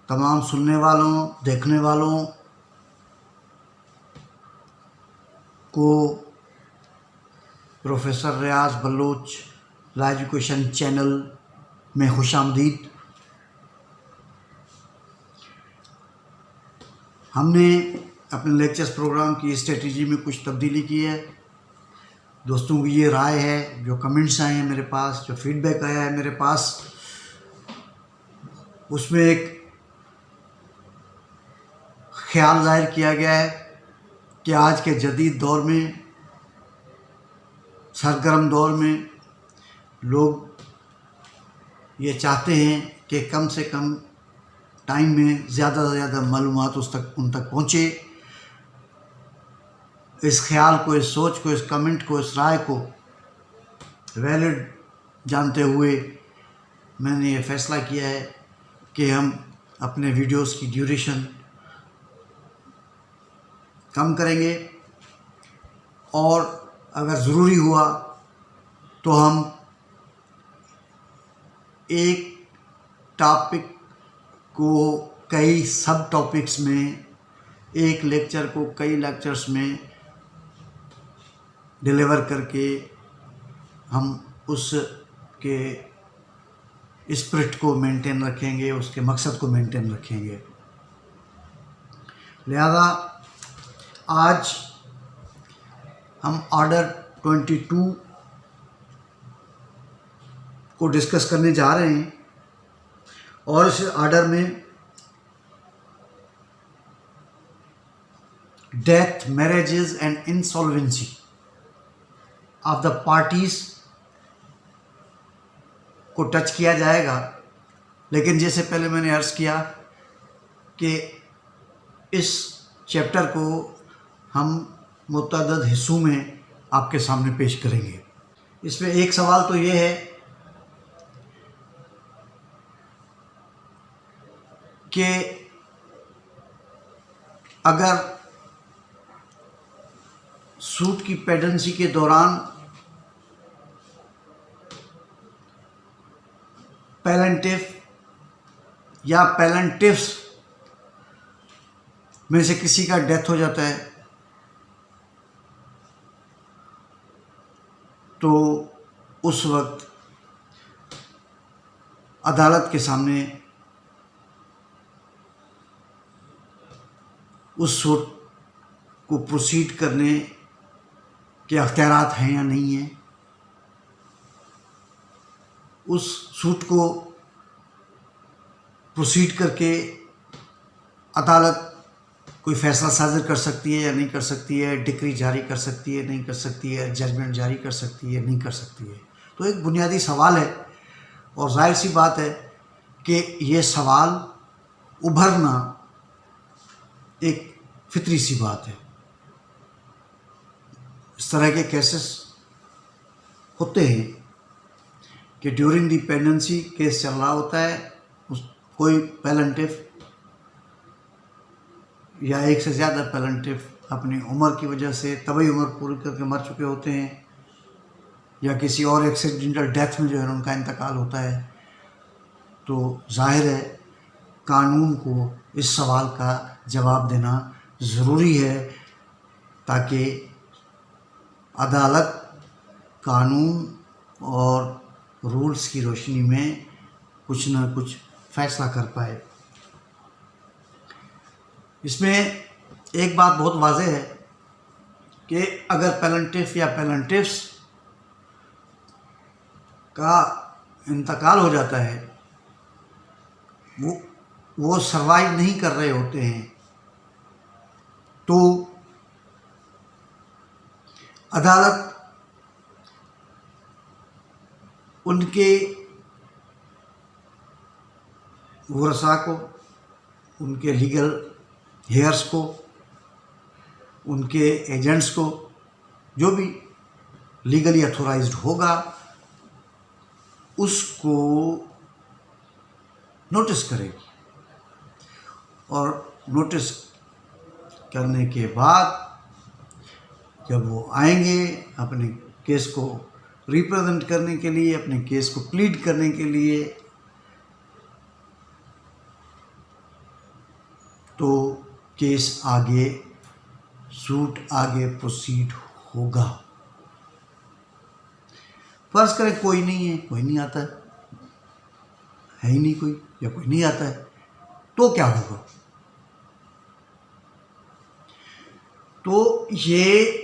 तमाम सुनने वालों, देखने वालों को प्रोफेसर रियाज बलोच ला एजुकेशन चैनल में खुशामदीद। हमने अपने लेक्चर्स प्रोग्राम की स्ट्रेटजी में कुछ तब्दीली की है। दोस्तों की ये राय है, जो कमेंट्स आए हैं मेरे पास, जो फीडबैक आया है मेरे पास, उसमें एक ख्याल जाहिर किया गया है कि आज के जदीद दौर में, सरगर्म दौर में, लोग ये चाहते हैं कि कम से कम टाइम में ज़्यादा से ज़्यादा मालूमात उन तक पहुँचे। इस ख्याल को, इस सोच को, इस कमेंट को, इस राय को वैलिड जानते हुए मैंने ये फ़ैसला किया है कि हम अपने वीडियोस की ड्यूरेशन कम करेंगे और अगर ज़रूरी हुआ तो हम एक टॉपिक को कई सब टॉपिक्स में, एक लेक्चर को कई लेक्चर्स में डिलीवर करके हम उसके स्पिरिट को मेंटेन रखेंगे, उसके मकसद को मेंटेन रखेंगे। लिहाजा आज हम ऑर्डर 22 को डिस्कस करने जा रहे हैं और इस ऑर्डर में death, marriages and insolvency of the parties को टच किया जाएगा। लेकिन जैसे पहले मैंने अर्ज़ किया कि इस चैप्टर को हम मुतअद्दिद हिस्सों में आपके सामने पेश करेंगे। इसमें एक सवाल तो ये है कि अगर सूट की प्रेगनेंसी के दौरान पैलेंटिव या पैलेंटिव्स में से किसी का डेथ हो जाता है तो उस वक्त अदालत के सामने उस सूट को प्रोसीड करने के अख्तियारात हैं या नहीं हैं। उस सूट को प्रोसीड करके अदालत कोई फ़ैसला साज़िर कर सकती है या नहीं कर सकती है, डिक्री जारी कर सकती है, नहीं कर सकती है, जजमेंट जारी कर सकती है, नहीं कर सकती है। तो एक बुनियादी सवाल है और जाहिर सी बात है कि ये सवाल उभरना एक फितरी सी बात है। इस तरह के केसेस होते हैं कि ड्यूरिंग दी प्रेगनेंसी केस चल रहा होता है, कोई पैलेंटिव या एक से ज़्यादा पैलेंटिव अपनी उम्र की वजह से तभी उम्र पूरी करके मर चुके होते हैं या किसी और एक्सीडेंटल डेथ में जो है उनका इंतकाल होता है। तो जाहिर है कानून को इस सवाल का जवाब देना ज़रूरी है ताकि अदालत कानून और रूल्स की रोशनी में कुछ न कुछ फ़ैसला कर पाए। इसमें एक बात बहुत वाज़ेह है कि अगर पैलेंटिव या पैलेंटिव्स का इंतकाल हो जाता है, वो सर्वाइव नहीं कर रहे होते हैं, तो अदालत उनके वरसा को, उनके लीगल हेयर्स को, उनके एजेंट्स को, जो भी लीगली अथोराइज्ड होगा, उसको नोटिस करेगी और नोटिस करने के बाद जब वो आएंगे, अपने केस को रिप्रेजेंट करने के लिए, अपने केस को प्लीड करने के लिए, तो केस आगे, सूट आगे प्रोसीड होगा। फर्ज करें कोई नहीं आता है ही नहीं कोई, या कोई नहीं आता है, तो क्या होगा? तो ये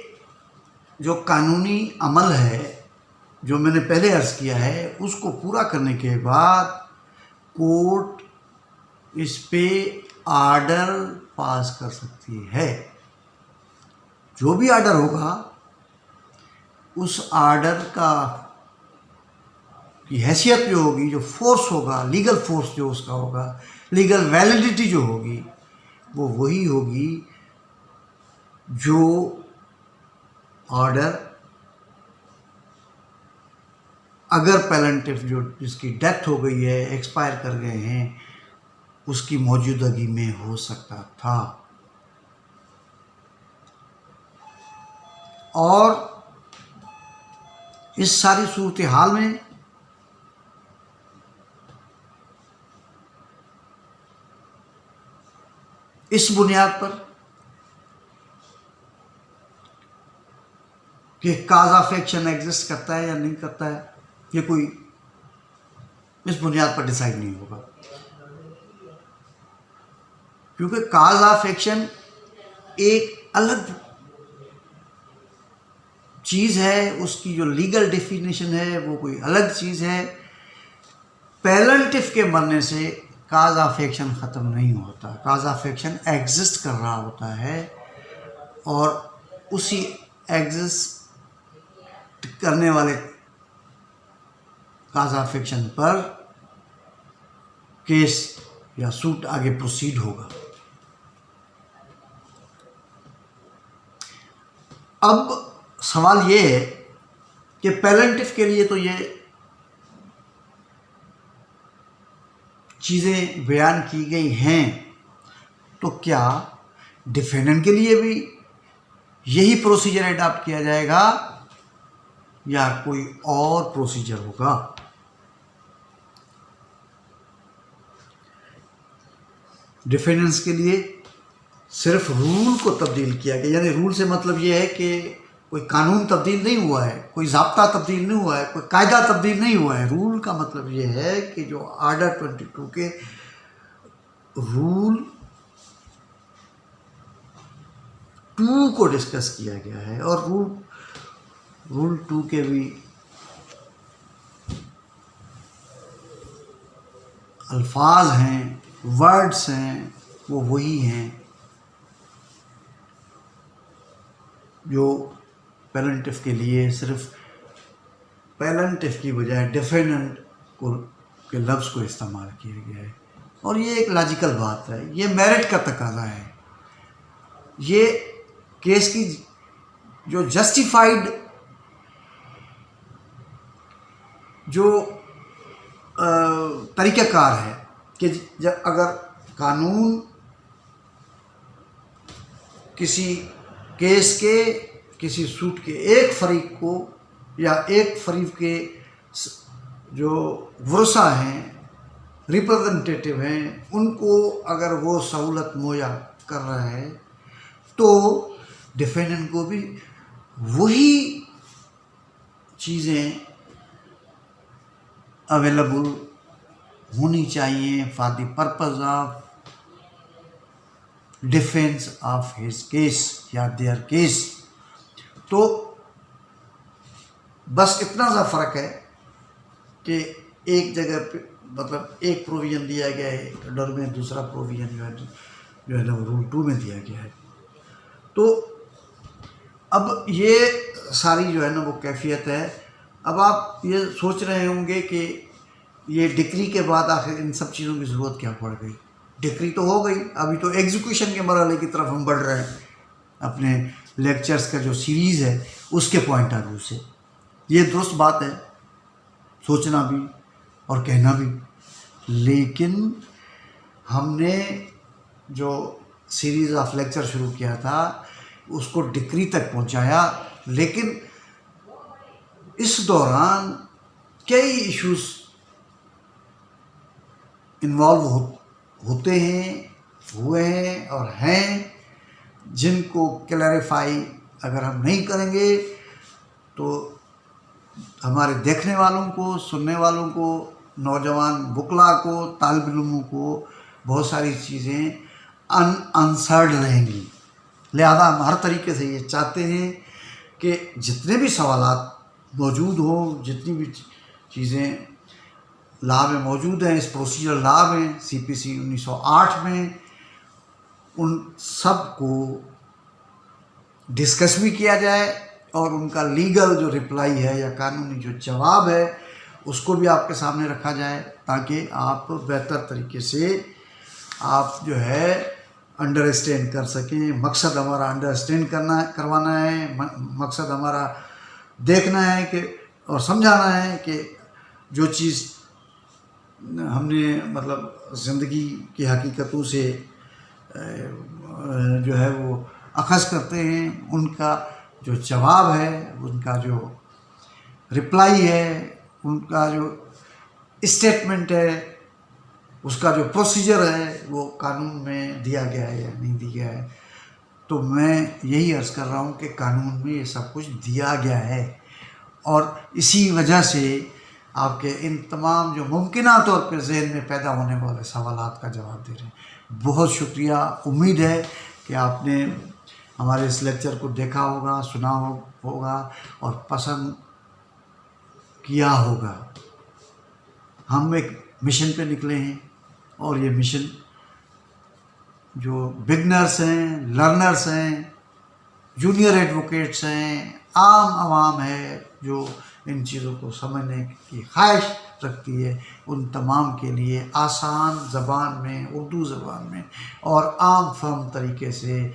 जो कानूनी अमल है, जो मैंने पहले अर्ज किया है, उसको पूरा करने के बाद कोर्ट इस पे आर्डर पास कर सकती है। जो भी आर्डर होगा, उस आर्डर का की हैसियत जो होगी, जो फोर्स होगा, लीगल फोर्स जो उसका होगा, लीगल वैलिडिटी जो होगी, वो वही होगी जो ऑर्डर अगर प्लेंटिफ जो जिसकी डेथ हो गई है, एक्सपायर कर गए हैं, उसकी मौजूदगी में हो सकता था। और इस सारी सूरत हाल में इस बुनियाद पर कि काज ऑफ एक्शन एग्जिस्ट करता है या नहीं करता है, ये कोई इस बुनियाद पर डिसाइड नहीं होगा, क्योंकि काज ऑफ एक्शन एक अलग चीज़ है, उसकी जो लीगल डेफिनेशन है वो कोई अलग चीज़ है। प्लेंटिफ के मरने से काज ऑफ एक्शन ख़त्म नहीं होता, काज ऑफ एक्शन एग्जिस्ट कर रहा होता है, और उसी एग्जिस्ट करने वाले काज ऑफ एक्शन पर केस या सूट आगे प्रोसीड होगा। अब सवाल ये है कि प्लेंटिफ के लिए तो ये चीज़ें बयान की गई हैं, तो क्या डिफेंडेंट के लिए भी यही प्रोसीजर अडॉप्ट किया जाएगा या कोई और प्रोसीजर होगा? डिफेंडेंट्स के लिए सिर्फ रूल को तब्दील किया गया, यानी रूल से मतलब ये है कि कोई कानून तब्दील नहीं हुआ है, कोई ज़ाब्ता तब्दील नहीं हुआ है, कोई कायदा तब्दील नहीं हुआ है। रूल का मतलब ये है कि जो आर्डर 22 के रूल 2 को डिस्कस किया गया है, और रूल 2 के भी अल्फाज हैं, वर्ड्स हैं, वो वही हैं जो प्लेंटिफ के लिए सिर्फ प्लेंटिफ की बजाय डिफेंडेंट को के लफ्ज़ को इस्तेमाल किया गया है। और ये एक लॉजिकल बात है, ये मेरिट का तकाजा है। ये केस की जो जस्टिफाइड जो तरीक़ाकार है कि जब अगर कानून किसी केस के, किसी सूट के एक फरीक को या एक फरीक के जो वरसा हैं, रिप्रेजेंटेटिव हैं, उनको अगर वो सहूलत मुहैया कर रहा है, तो डिफेंडेंट को भी वही चीज़ें अवेलेबल होनी चाहिए for the purpose of defence of his case या देयर केस। तो बस इतना सा फ़र्क है कि एक जगह पे मतलब एक प्रोविज़न दिया गया है ऑर्डर में, दूसरा प्रोविज़न जो है ना रूल 2 में दिया गया है। तो अब ये सारी जो है ना वो कैफियत है। अब आप ये सोच रहे होंगे कि ये डिक्री के बाद आखिर इन सब चीज़ों की ज़रूरत क्या पड़ गई? डिक्री तो हो गई, अभी तो एग्जीक्यूशन के मरहले की तरफ हम बढ़ रहे हैं अपने लेक्चर्स का जो सीरीज़ है उसके पॉइंट ऑफ व्यू से। ये दुरुस्त बात है सोचना भी और कहना भी, लेकिन हमने जो सीरीज़ ऑफ लेक्चर शुरू किया था उसको डिक्री तक पहुंचाया, लेकिन इस दौरान कई इश्यूज इन्वॉल्व होते हैं, हुए हैं और हैं, जिनको क्लैरिफाई अगर हम नहीं करेंगे तो हमारे देखने वालों को, सुनने वालों को, नौजवान बुकला को, तालिब इल्मों को बहुत सारी चीज़ें अनआंसर्ड रहेंगी। लिहाजा हम हर तरीके से ये चाहते हैं कि जितने भी सवालात मौजूद हों, जितनी भी चीज़ें लॉ में मौजूद हैं, इस प्रोसीजर लॉ में, CPC 1908 में, उन सब को डिस्कस भी किया जाए और उनका लीगल जो रिप्लाई है या कानूनी जो जवाब है उसको भी आपके सामने रखा जाए, ताकि आप बेहतर तरीके से आप जो है अंडरस्टैंड कर सकें। मकसद हमारा अंडरस्टैंड करवाना है, मकसद हमारा देखना है कि और समझाना है कि जो चीज़ हमने मतलब ज़िंदगी की हकीकतों से जो है वो अखज़ करते हैं, उनका जो जवाब है, उनका जो रिप्लाई है, उनका जो स्टेटमेंट है, उसका जो प्रोसीजर है वो कानून में दिया गया है या नहीं दिया है। तो मैं यही अर्ज़ कर रहा हूँ कि कानून में ये सब कुछ दिया गया है और इसी वजह से आपके इन तमाम जो मुमकिना तौर पर ज़हन में पैदा होने वाले सवालात का जवाब दे रहे हैं। बहुत शुक्रिया। उम्मीद है कि आपने हमारे इस लेक्चर को देखा होगा, सुना होगा और पसंद किया होगा। हम एक मिशन पे निकले हैं और ये मिशन जो बिगनर्स हैं, लर्नर्स हैं, जूनियर एडवोकेट्स हैं, आम आवाम है जो इन चीज़ों को समझने की ख्वाहिश रखती है, उन तमाम के लिए आसान ज़बान में, उर्दू ज़बान में और आम फहम तरीके से,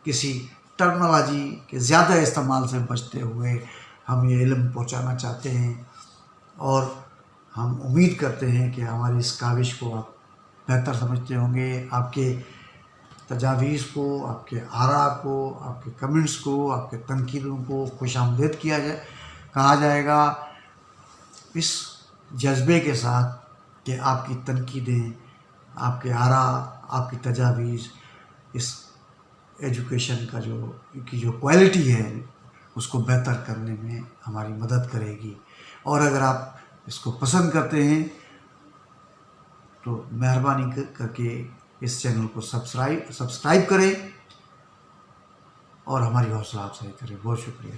किसी टर्मिनोलॉजी के ज़्यादा इस्तेमाल से बचते हुए हम ये इल्म पहुंचाना चाहते हैं। और हम उम्मीद करते हैं कि हमारी इस काविश को आप बेहतर समझते होंगे। आपके तजावीज़ को, आपके आरा को, आपके कमेंट्स को, आपके तनकीदों को खुशामदीद कहा जाएगा, इस जज्बे के साथ कि आपकी तनकीदें, आपके आरा, आपकी तजावीज़ इस एजुकेशन का जो क्वालिटी है उसको बेहतर करने में हमारी मदद करेगी। और अगर आप इसको पसंद करते हैं तो मेहरबानी करके इस चैनल को सब्सक्राइब करें और हमारी हौसला अफजाई करें। बहुत शुक्रिया।